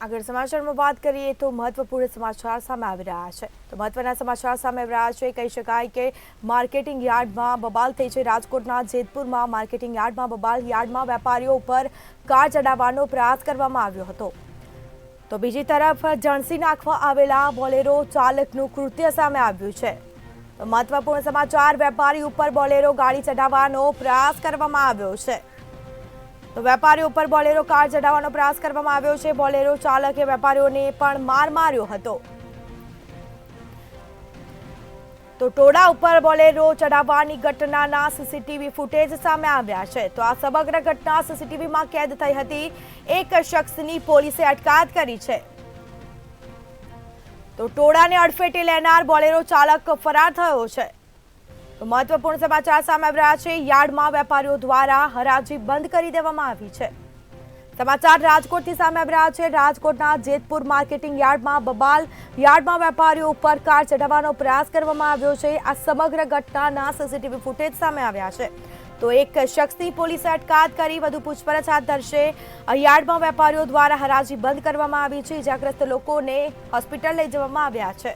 આગળ સમાચારમાં વાત કરીએ તો મહત્વપૂર્ણ સમાચાર સામે આવી રહ્યા છે તો મહત્વના સમાચાર સામે આવી રહ્યા છે કહી શકાય કે માર્કેટિંગ યાર્ડમાં બબાલ થઈ છે રાજકોટના જેતપુરમાં માર્કેટિંગ યાર્ડમાં બબાલ યાર્ડમાં વેપારીઓ ઉપર કાર ચડાવવાનો પ્રયાસ કરવામાં આવ્યો હતો તો બીજી તરફ જણસી નાખવા આવેલા બોલેરો ચાલકનું કૃત્ય સામે આવ્યું છે તો મહત્વપૂર્ણ સમાચાર વેપારી ઉપર બોલેરો ગાડી ચડાવવાનો પ્રયાસ કરવામાં આવ્યો છે તો વેપારીઓ ઉપર બોલેરો કાર ચડાવવાનો પ્રયાસ કરવામાં આવ્યો છે બોલેરો ચાલકે વેપારીઓને પણ માર માર્યો હતો તો ટોળા ઉપર બોલેરો ચડાવવાની ઘટનાના સીસીટીવી ફૂટેજ સામે આવ્યા છે તો આ સમગ્ર ઘટના સીસીટીવીમાં કેદ થઈ હતી એક શખ્સની પોલીસે અટકાયત કરી છે તો ટોળાને અડફેટે લેનાર બોલેરો ચાલક ફરાર થયો છે તો મહત્વપૂર્ણ સમાચાર સામે આવી રહ્યા છે યાર્ડમાં વેપારીઓ દ્વારા હરાજી બંધ કરી દેવામાં આવી છે સમાચાર રાજકોટથી સામે આવી રહ્યા છે રાજકોટના જેતપુર માર્કેટિંગ યાર્ડમાં બબાલ યાર્ડમાં વેપારીઓ ઉપર કાર ચડાવવાનો પ્રયાસ કરવામાં આવ્યો છે આ સમગ્ર ઘટનાના સીસીટીવી ફૂટેજ સામે આવ્યા છે તો એક શખ્સની પોલીસે અટકાયત કરી વધુ પૂછપરછ હાથ ધરશે યાર્ડમાં વેપારીઓ દ્વારા હરાજી બંધ કરવામાં આવી છે ઇજાગ્રસ્ત લોકોને હોસ્પિટલ લઈ જવામાં આવ્યા છે